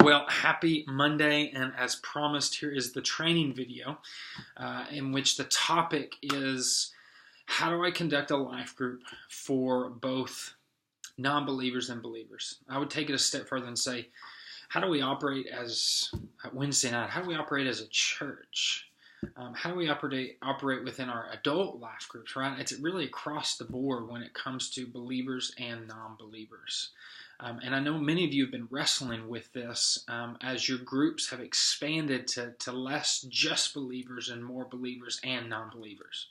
Well, happy Monday, and as promised, here is the training video in which the topic is how do I conduct a life group for both non-believers and believers. I would take it a step further and say, how do we operate as Wednesday night? How do we operate as a church? How do we operate within our adult life groups, right? It's really across the board when it comes to believers and non-believers. And I know many of you have been wrestling with this as your groups have expanded to less just believers and more believers and non-believers.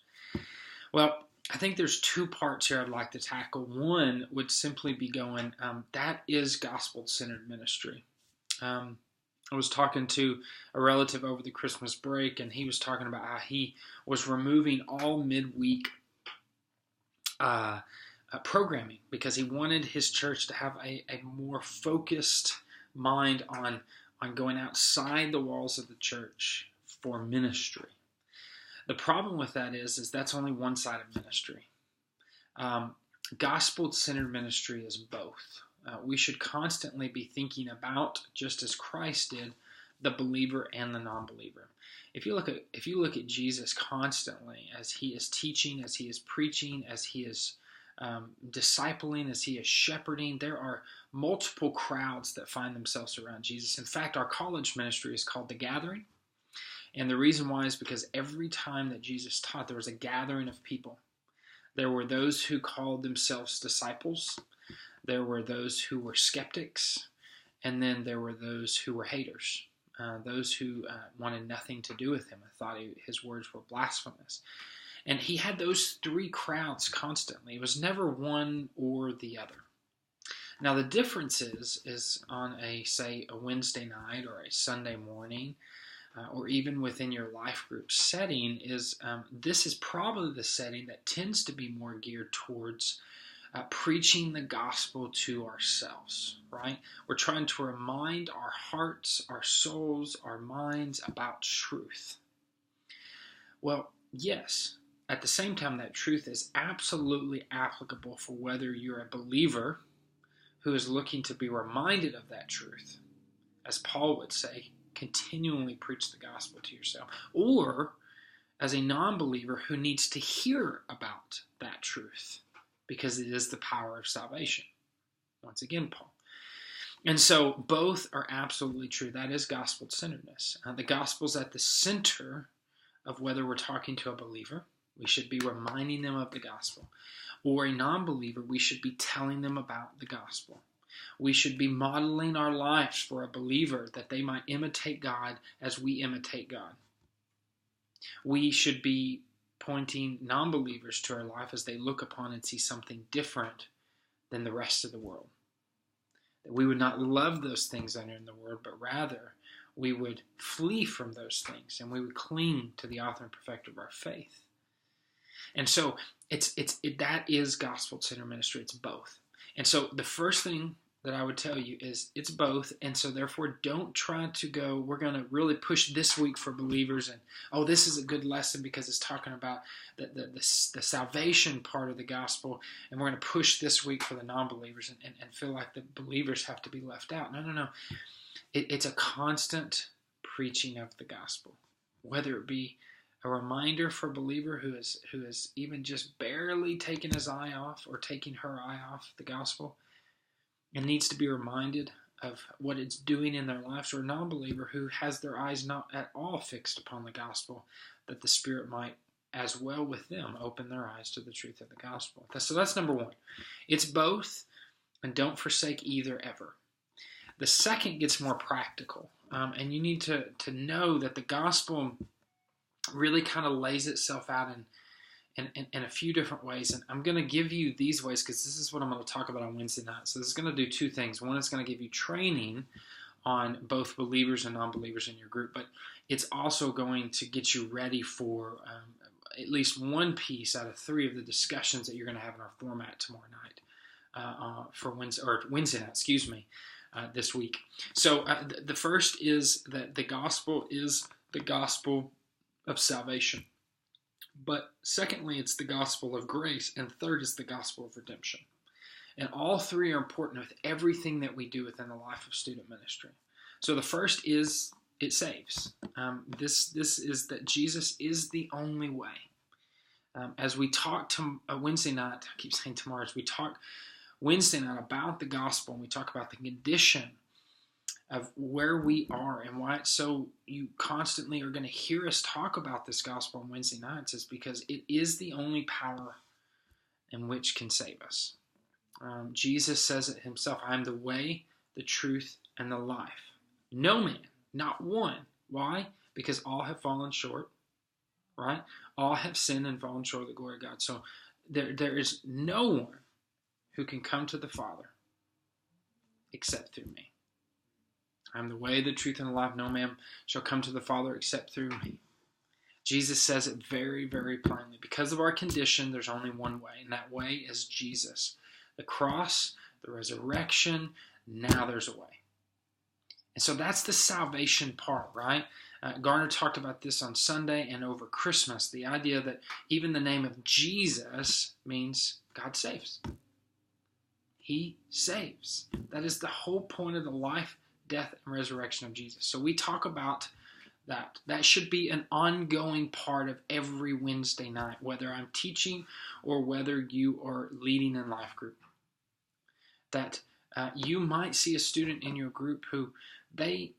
Well, I think there's two parts here I'd like to tackle. One would simply be going, that is gospel-centered ministry. I was talking to a relative over the Christmas break, and he was talking about how he was removing all midweek programming because he wanted his church to have a more focused mind on going outside the walls of the church for ministry. The problem with that is that's only one side of ministry. Gospel-centered ministry is both. We should constantly be thinking about, just as Christ did, the believer and the non-believer. If you look at Jesus constantly as he is teaching, as he is preaching, as he is discipling, as he is shepherding, there are multiple crowds that find themselves around Jesus. In fact, our college ministry is called The Gathering. And the reason why is because every time that Jesus taught, there was a gathering of people. There were those who called themselves disciples. There were those who were skeptics. And then there were those who were haters. Those who wanted nothing to do with him and thought his words were blasphemous. And he had those three crowds constantly. It was never one or the other. Now the difference is on a Wednesday night or a Sunday morning, or even within your life group setting, is this is probably the setting that tends to be more geared towards preaching the gospel to ourselves, right? We're trying to remind our hearts, our souls, our minds about truth. Well, yes. At the same time, that truth is absolutely applicable for whether you're a believer who is looking to be reminded of that truth, as Paul would say, continually preach the gospel to yourself, or as a non-believer who needs to hear about that truth because it is the power of salvation. Once again, Paul. And so both are absolutely true. That is gospel-centeredness. The gospel's at the center of whether we're talking to a believer. We should be reminding them of the gospel. Or a non-believer, we should be telling them about the gospel. We should be modeling our lives for a believer that they might imitate God as we imitate God. We should be pointing non-believers to our life as they look upon and see something different than the rest of the world. That we would not love those things that are in the world, but rather we would flee from those things and we would cling to the author and perfecter of our faith. And so that is gospel-centered ministry. It's both. And so the first thing that I would tell you is it's both. And so therefore don't try to go, we're going to really push this week for believers and, this is a good lesson because it's talking about the salvation part of the gospel. And we're going to push this week for the non-believers and feel like the believers have to be left out. No. It's a constant preaching of the gospel, whether it be a reminder for a believer who is even just barely taking his eye off or taking her eye off the gospel and needs to be reminded of what it's doing in their lives, or a non-believer who has their eyes not at all fixed upon the gospel, that the Spirit might, as well with them, open their eyes to the truth of the gospel. So that's number one. It's both, and don't forsake either ever. The second gets more practical, and you need to know that the gospel really kind of lays itself out in a few different ways. And I'm going to give you these ways because this is what I'm going to talk about on Wednesday night. So this is going to do two things. One, it's going to give you training on both believers and non-believers in your group, but it's also going to get you ready for at least one piece out of three of the discussions that you're going to have in our format tomorrow night for Wednesday night, this week. So the first is that the gospel is the gospel of salvation. But secondly, it's the gospel of grace. And third is the gospel of redemption. And all three are important with everything that we do within the life of student ministry. So the first is it saves. This is that Jesus is the only way. As we talk to Wednesday night, I keep saying tomorrow, as we talk Wednesday night about the gospel, and we talk about the condition of where we are and why it's so, you constantly are going to hear us talk about this gospel on Wednesday nights, is because it is the only power in which can save us. Jesus says it himself, I am the way, the truth, and the life. No man, not one. Why? Because all have fallen short, right? All have sinned and fallen short of the glory of God. So there is no one who can come to the Father except through me. I am the way, the truth, and the life. No man shall come to the Father except through me. Jesus says it very, very plainly. Because of our condition, there's only one way, and that way is Jesus. The cross, the resurrection, now there's a way. And so that's the salvation part, right? Garner talked about this on Sunday and over Christmas, the idea that even the name of Jesus means God saves. He saves. That is the whole point of the life, death, and resurrection of Jesus. So we talk about that. That should be an ongoing part of every Wednesday night, whether I'm teaching or whether you are leading in life group. That you might see a student in your group who they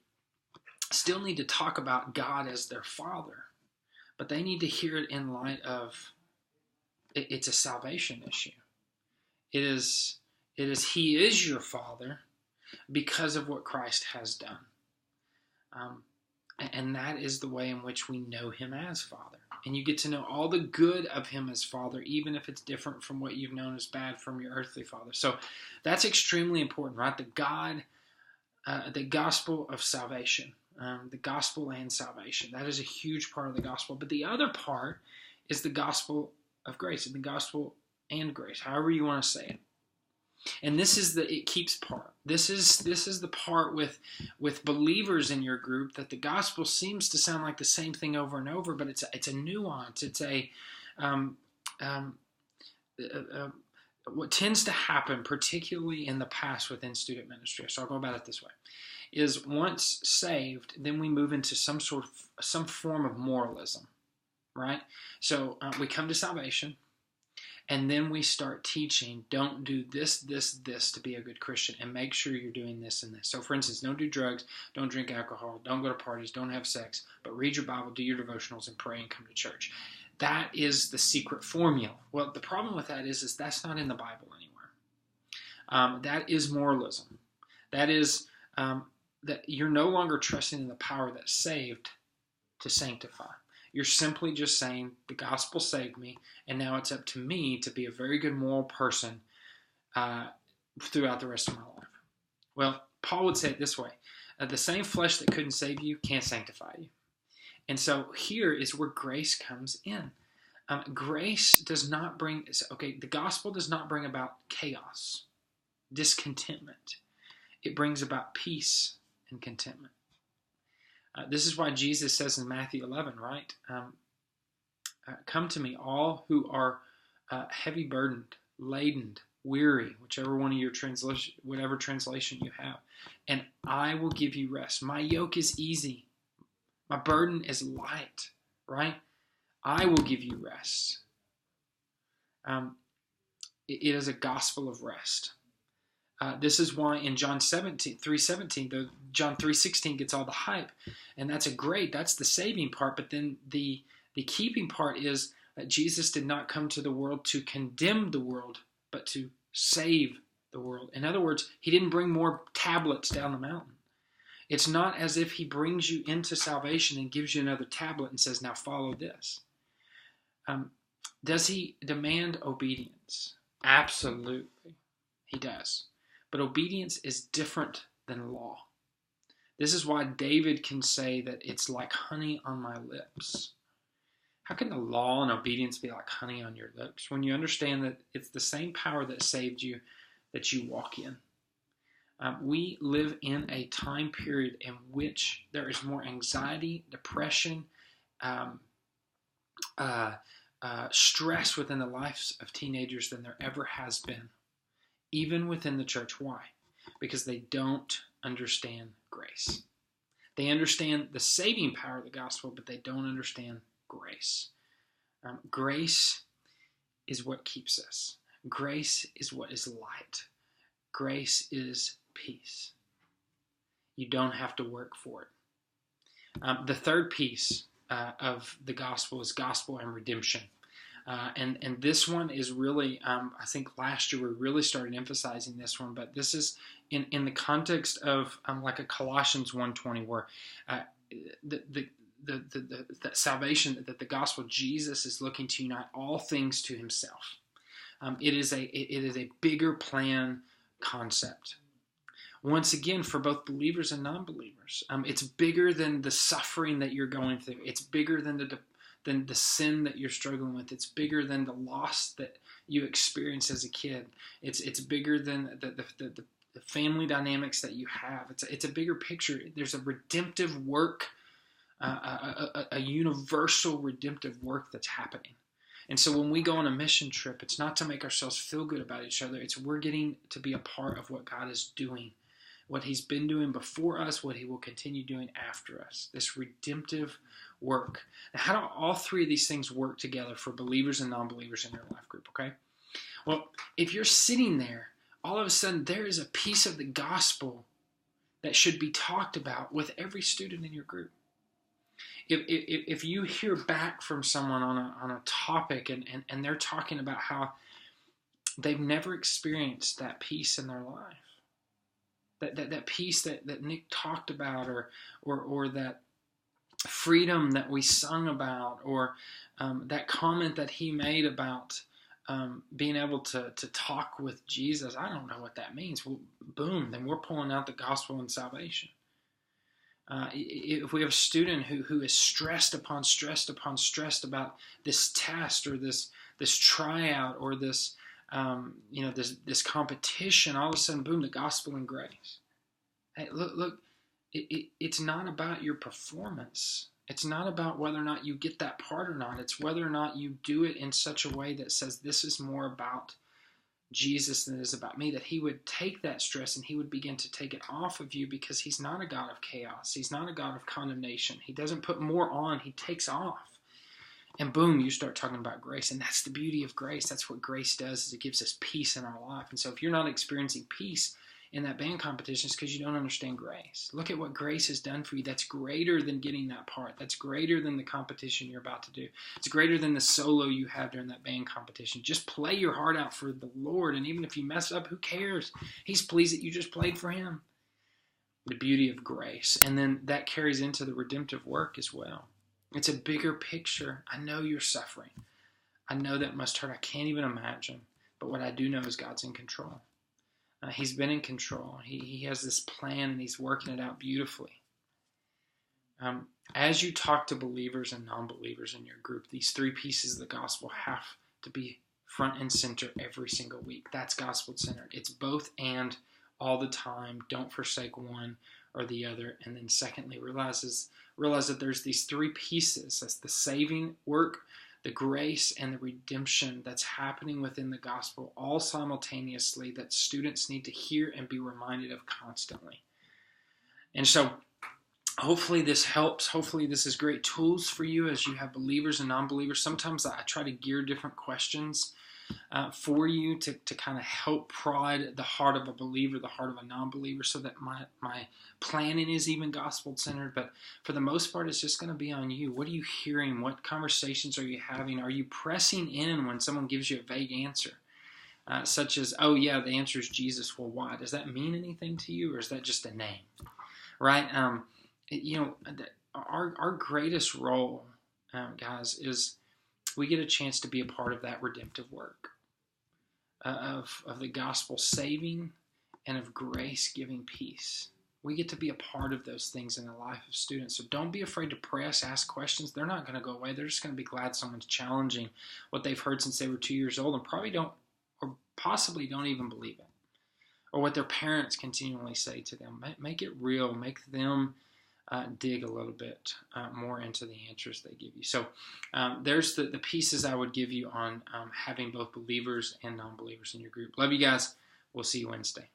still need to talk about God as their Father, but they need to hear it in light of it's a salvation issue. It is He is your Father because of what Christ has done. And that is the way in which we know Him as Father. And you get to know all the good of Him as Father, even if it's different from what you've known as bad from your earthly father. So that's extremely important, right? The gospel of salvation, the gospel and salvation. That is a huge part of the gospel. But the other part is the gospel of grace, and the gospel and grace, however you want to say it. And this is the it keeps part. This is the part with believers in your group that the gospel seems to sound like the same thing over and over, but it's a nuance. It's what tends to happen, particularly in the past within student ministry. So I'll go about it this way: is once saved, then we move into some form of moralism, right? So we come to salvation. And then we start teaching, don't do this to be a good Christian, and make sure you're doing this and this. So for instance, don't do drugs, don't drink alcohol, don't go to parties, don't have sex, but read your Bible, do your devotionals, and pray and come to church. That is the secret formula. Well, the problem with that is that's not in the Bible anywhere. That is moralism. That is that you're no longer trusting in the power that saved to sanctify. You're simply just saying, the gospel saved me, and now it's up to me to be a very good moral person throughout the rest of my life. Well, Paul would say it this way: the same flesh that couldn't save you can't sanctify you. And so here is where grace comes in. Grace does not bring, the gospel does not bring about chaos, discontentment. It brings about peace and contentment. This is why Jesus says in Matthew 11, right? Come to me, all who are heavy burdened, laden, weary, whichever one of your whatever translation you have, and I will give you rest. My yoke is easy. My burden is light, right? I will give you rest. It is a gospel of rest. This is why in John 3:17, John 3:16 gets all the hype, and that's the saving part. But then the keeping part is that Jesus did not come to the world to condemn the world, but to save the world. In other words, He didn't bring more tablets down the mountain. It's not as if He brings you into salvation and gives you another tablet and says, now follow this. Does He demand obedience? Absolutely, He does. But obedience is different than law. This is why David can say that it's like honey on my lips. How can the law and obedience be like honey on your lips when you understand that it's the same power that saved you that you walk in? We live in a time period in which there is more anxiety, depression, stress within the lives of teenagers than there ever has been. Even within the church. Why? Because they don't understand grace. They understand the saving power of the gospel, but they don't understand grace. Grace is what keeps us. Grace is what is light. Grace is peace. You don't have to work for it. The third piece of the gospel is gospel and redemption. And this one is really, I think last year we really started emphasizing this one, but this is in the context of like a Colossians 1:20, where the salvation, that the gospel, Jesus is looking to unite all things to himself. It is a bigger plan concept. Once again, for both believers and non-believers, it's bigger than the suffering that you're going through. It's bigger than the sin that you're struggling with. It's bigger than the loss that you experienced as a kid. It's bigger than the family dynamics that you have. It's a bigger picture. There's a redemptive work, a universal redemptive work that's happening. And so when we go on a mission trip, it's not to make ourselves feel good about each other. It's we're getting to be a part of what God is doing, what he's been doing before us, what he will continue doing after us, this redemptive work. Now, how do all three of these things work together for believers and non-believers in your life group, okay? Well, if you're sitting there, all of a sudden there is a piece of the gospel that should be talked about with every student in your group. If you hear back from someone on a topic and they're talking about how they've never experienced that peace in their life, that peace that Nick talked about, or that freedom that we sung about, or that comment that he made about being able to talk with Jesus, I don't know what that means. Well, boom, then we're pulling out the gospel and salvation. If we have a student who is stressed upon stressed about this test, or this tryout, or this this competition, all of a sudden, boom, the gospel and grace. Hey, look, it's not about your performance. It's not about whether or not you get that part or not. It's whether or not you do it in such a way that says this is more about Jesus than it is about me, that he would take that stress and he would begin to take it off of you, because he's not a God of chaos. He's not a God of condemnation. He doesn't put more on. He takes off. And boom, you start talking about grace. And that's the beauty of grace. That's what grace does, is it gives us peace in our life. And so if you're not experiencing peace in that band competition, it's because you don't understand grace. Look at what grace has done for you. That's greater than getting that part. That's greater than the competition you're about to do. It's greater than the solo you have during that band competition. Just play your heart out for the Lord. And even if you mess up, who cares? He's pleased that you just played for him. The beauty of grace. And then that carries into the redemptive work as well. It's a bigger picture. I know you're suffering. I know that must hurt. I can't even imagine. But what I do know is God's in control. He's been in control. He has this plan, and he's working it out beautifully. As you talk to believers and non-believers in your group, these three pieces of the gospel have to be front and center every single week. That's gospel-centered. It's both and all the time. Don't forsake one or the other. And then secondly, realize that there's these three pieces. That's the saving work, the grace, and the redemption that's happening within the gospel, all simultaneously, that students need to hear and be reminded of constantly. And so hopefully this helps. Hopefully this is great tools for you as you have believers and non-believers. Sometimes I try to gear different questions for you to kind of help prod the heart of a believer, the heart of a non-believer, so that my planning is even gospel-centered. But for the most part, it's just going to be on you. What are you hearing? What conversations are you having? Are you pressing in when someone gives you a vague answer? Such as, oh yeah, the answer is Jesus. Well, why? Does that mean anything to you, or is that just a name? Right? Our greatest role, guys, is we get a chance to be a part of that redemptive work of the gospel saving and of grace giving peace. We get to be a part of those things in the life of students. So don't be afraid to press, ask questions. They're not going to go away. They're just going to be glad someone's challenging what they've heard since they were 2 years old and probably don't, or possibly don't even believe it. Or what their parents continually say to them. Make it real. Make them dig a little bit more into the answers they give you. So there's the pieces I would give you on having both believers and non-believers in your group. Love you guys. We'll see you Wednesday.